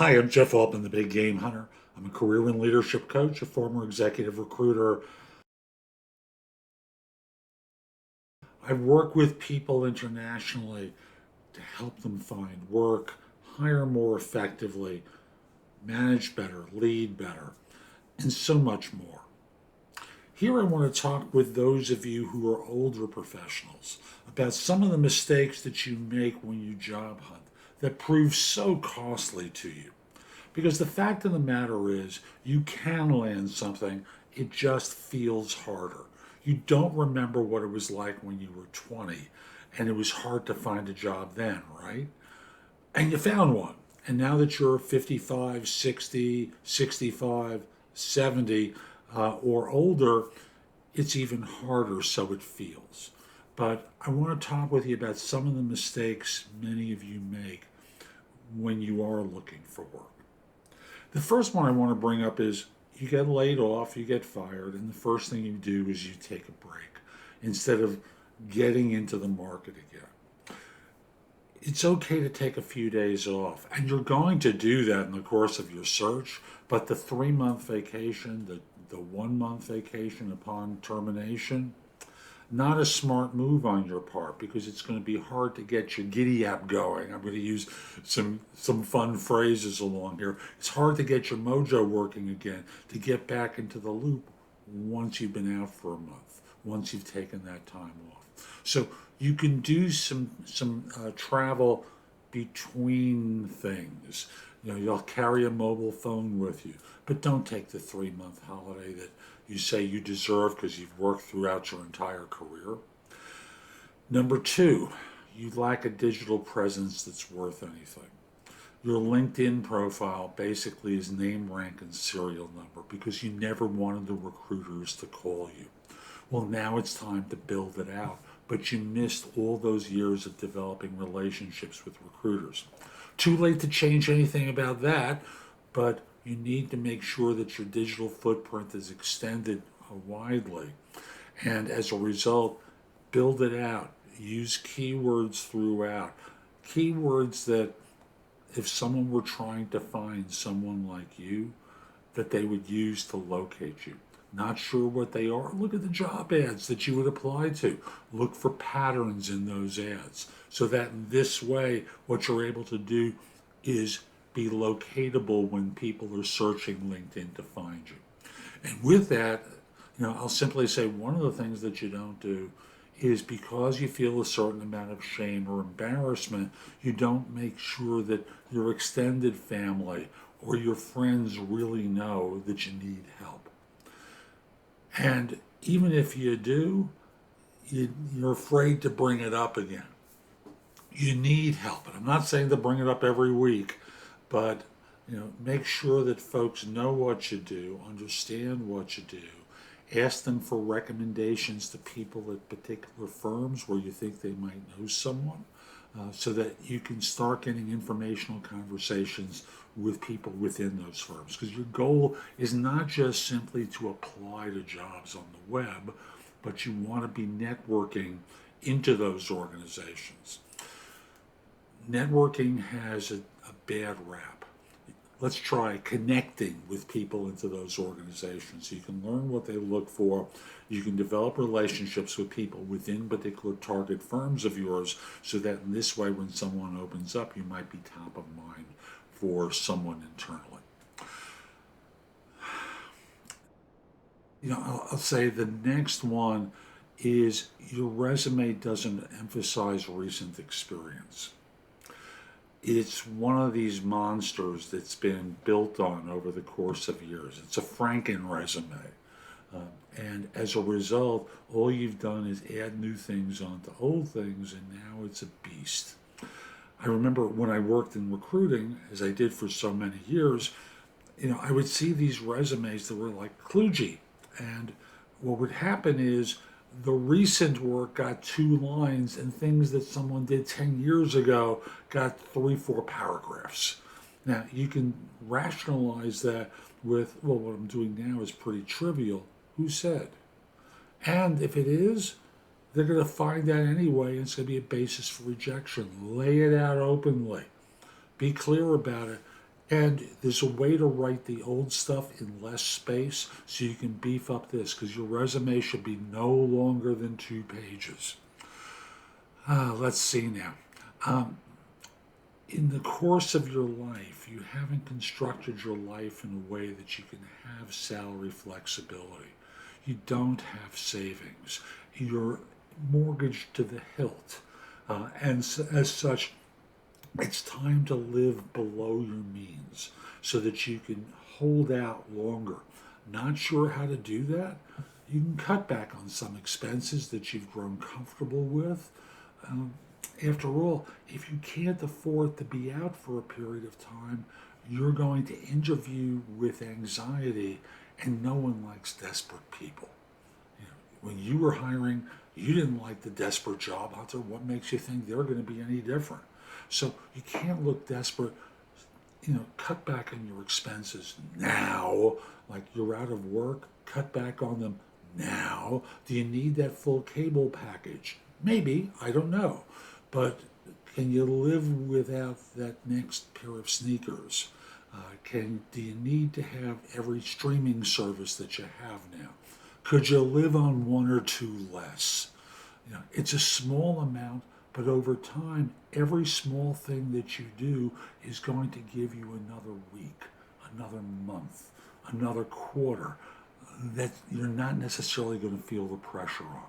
Hi, I'm Jeff Altman, the Big Game Hunter. I'm a career and leadership coach, a former executive recruiter. I work with people internationally to help them find work, hire more effectively, manage better, lead better, and so much more. Here, I want to talk with those of you who are older professionals about some of the mistakes that you make when you job hunt that prove so costly to you. Because the fact of the matter is, you can land something, it just feels harder. You don't remember what it was like when you were 20, and it was hard to find a job then, right? And you found one. And now that you're 55, 60, 65, 70, or older, it's even harder, so it feels. But I want to talk with you about some of the mistakes many of you make when you are looking for work. The first one I want to bring up is you get laid off, you get fired, and the first thing you do is you take a break instead of getting into the market again. It's okay to take a few days off, and you're going to do that in the course of your search, but the 3 month vacation, the 1 month vacation upon termination, not a smart move on your part because it's going to be hard to get your giddy up going. I'm going to use some fun phrases along here. It's hard to get your mojo working again, to get back into the loop once you've been out for a month, once you've taken that time off. So you can do some travel between things. You know, you'll carry a mobile phone with you, but don't take the 3 month holiday that you say you deserve because you've worked throughout your entire career. Number two, you lack a digital presence that's worth anything. Your LinkedIn profile basically is name, rank, and serial number because you never wanted the recruiters to call you. Well, now it's time to build it out, but you missed all those years of developing relationships with recruiters. Too late to change anything about that, but you need to make sure that your digital footprint is extended widely. And as a result, build it out. Use keywords throughout. Keywords that if someone were trying to find someone like you, that they would use to locate you. Not sure what they are? Look at the job ads that you would apply to. Look for patterns in those ads so that in this way, what you're able to do is be locatable when people are searching LinkedIn to find you. And with that, I'll simply say one of the things that you don't do is because you feel a certain amount of shame or embarrassment, you don't make sure that your extended family or your friends really know that you need help. And even if you do, you're afraid to bring it up again. You need help. And I'm not saying to bring it up every week, but make sure that folks know what you do, understand what you do, ask them for recommendations to people at particular firms where you think they might know someone, so that you can start getting informational conversations with people within those firms. Because your goal is not just simply to apply to jobs on the web, but you want to be networking into those organizations. Networking has a bad rap. Let's try connecting with people into those organizations so you can learn what they look for. You can develop relationships with people within particular target firms of yours so that in this way, when someone opens up, you might be top of mind for someone internally. I'll say the next one is your resume doesn't emphasize recent experience. It's one of these monsters that's been built on over the course of years. It's a Franken resume. And as a result, all you've done is add new things onto old things, and now it's a beast. I remember when I worked in recruiting, as I did for so many years, I would see these resumes that were like kludgy. And what would happen is the recent work got 2 lines, and things that someone did 10 years ago got 3, 4 paragraphs. Now, you can rationalize that with, well, what I'm doing now is pretty trivial. Who said? And if it is, they're going to find that anyway, and it's going to be a basis for rejection. Lay it out openly. Be clear about it. And there's a way to write the old stuff in less space so you can beef up this, because your resume should be no longer than 2 pages. Let's see now. Um, in the course of your life, you haven't constructed your life in a way that you can have salary flexibility. You don't have savings. You're mortgaged to the hilt. As such, it's time to live below your means so that you can hold out longer. Not sure how to do that? You can cut back on some expenses that you've grown comfortable with. Um, After all, if you can't afford to be out for a period of time, you're going to interview with anxiety, and no one likes desperate people. You know, when you were hiring, you didn't like the desperate job hunter. What makes you think they're going to be any different? So you can't look desperate. Cut back on your expenses now. Like you're out of work, cut back on them now. Do you need that full cable package? Maybe, I don't know. But can you live without that next pair of sneakers? Do you need to have every streaming service that you have now? Could you live on one or two less? It's a small amount, but over time, every small thing that you do is going to give you another week, another month, another quarter that you're not necessarily going to feel the pressure on.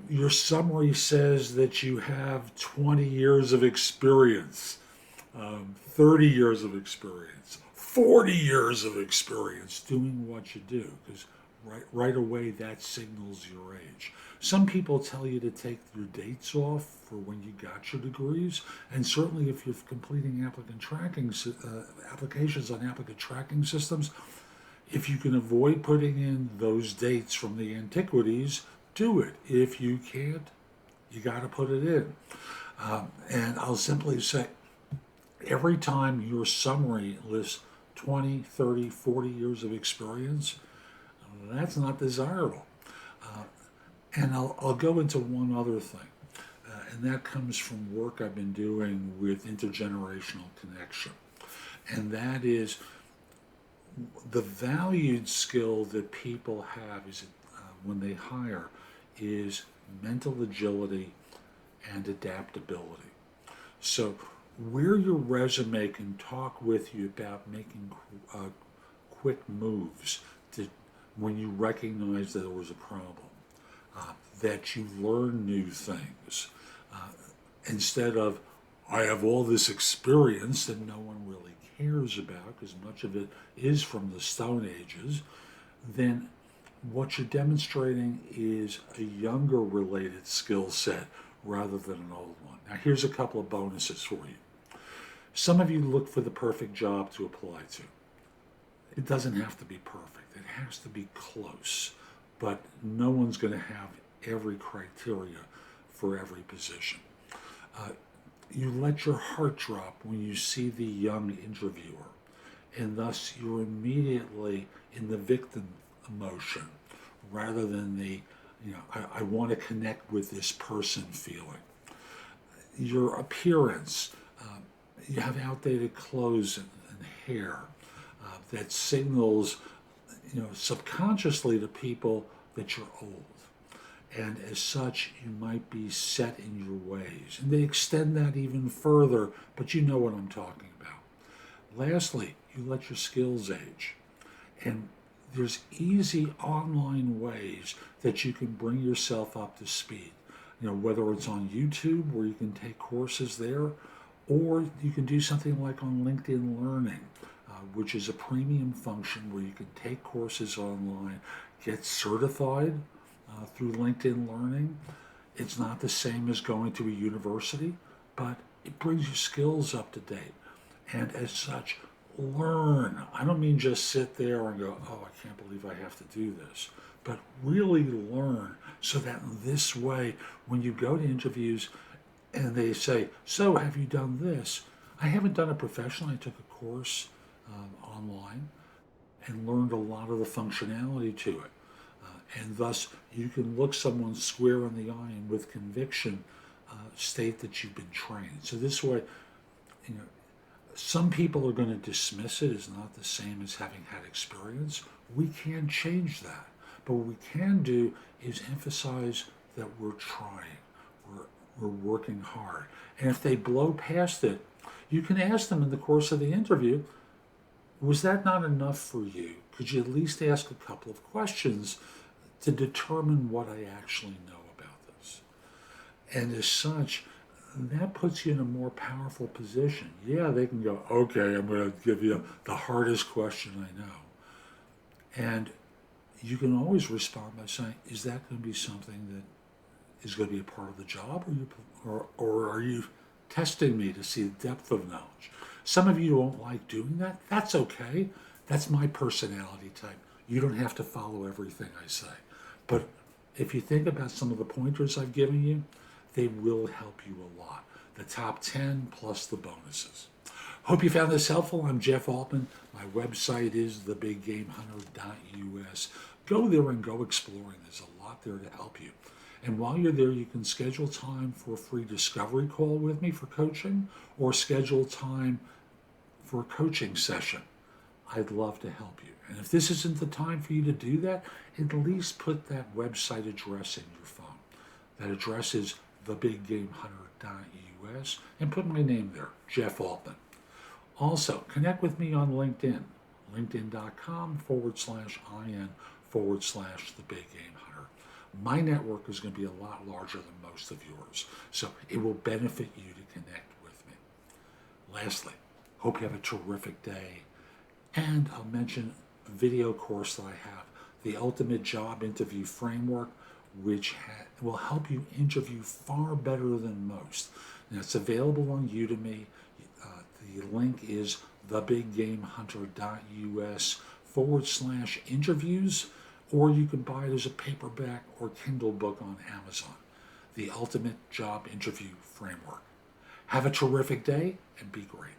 Your summary says that you have 20 years of experience, 30 years of experience, 40 years of experience doing what you do, because right away that signals your age. Some people tell you to take your dates off for when you got your degrees, and certainly if you're completing applications on applicant tracking systems, if you can avoid putting in those dates from the antiquities, do it. If you can't, you got to put it in. And I'll simply say, every time your summary lists 20, 30, 40 years of experience, that's not desirable. And I'll go into one other thing, and that comes from work I've been doing with intergenerational connection. And that is the valued skill that people have is when they hire is mental agility and adaptability. So where your resume can talk with you about making quick moves when you recognize that there was a problem, that you learn new things, instead of, I have all this experience that no one really cares about because much of it is from the Stone Ages, then what you're demonstrating is a younger related skill set rather than an old one. Now here's a couple of bonuses for you. Some of you look for the perfect job to apply to. It doesn't have to be perfect. It has to be close. But no one's going to have every criteria for every position. You let your heart drop when you see the young interviewer, and thus you're immediately in the victim emotion rather than the, I want to connect with this person feeling. Your appearance, you have outdated clothes and hair that signals, subconsciously to people that you're old. And as such, you might be set in your ways. And they extend that even further, but you know what I'm talking about. Lastly, you let your skills age. And there's easy online ways that you can bring yourself up to speed. Whether it's on YouTube where you can take courses there, or you can do something like on LinkedIn Learning, which is a premium function where you can take courses online, get certified through LinkedIn Learning. It's not the same as going to a university, but it brings your skills up to date. And as such, learn. I don't mean just sit there and go, oh, I can't believe I have to do this, but really learn so that in this way, when you go to interviews and they say, so have you done this? I haven't done it professionally. I took a course online and learned a lot of the functionality to it. And thus, you can look someone square in the eye and with conviction state that you've been trained. So this way, You know, some people are going to dismiss it as not the same as having had experience. We can't change that. But what we can do is emphasize that we're trying, we're, we're working hard. And if they blow past it, you can ask them in the course of the interview, was that not enough for you? Could you at least ask a couple of questions to determine what I actually know about this? And as such, that puts you in a more powerful position. Yeah, they can go, okay, I'm going to give you the hardest question I know. And you can always respond by saying, is that going to be something that is going to be a part of the job, or are you testing me to see the depth of knowledge? Some of you don't like doing that. That's okay. That's my personality type. You don't have to follow everything I say. But if you think about some of the pointers I've given you, they will help you a lot. The top 10 plus the bonuses. Hope you found this helpful. I'm Jeff Altman. My website is thebiggamehunter.us. Go there and go exploring. There's a lot there to help you. And while you're there, you can schedule time for a free discovery call with me for coaching, or schedule time for a coaching session. I'd love to help you. And if this isn't the time for you to do that, at least put that website address in your phone. That address is thebiggamehunter.us, and put my name there, Jeff Altman. Also, connect with me on LinkedIn, linkedin.com/IN/the-big-game-hunter. My network is going to be a lot larger than most of yours, so it will benefit you to connect with me. Lastly, hope you have a terrific day, and I'll mention a video course that I have, the Ultimate Job Interview Framework, which will help you interview far better than most. Now, it's available on Udemy. The link is thebiggamehunter.us/interviews, or you can buy it as a paperback or Kindle book on Amazon. The Ultimate Job Interview Framework. Have a terrific day and be great.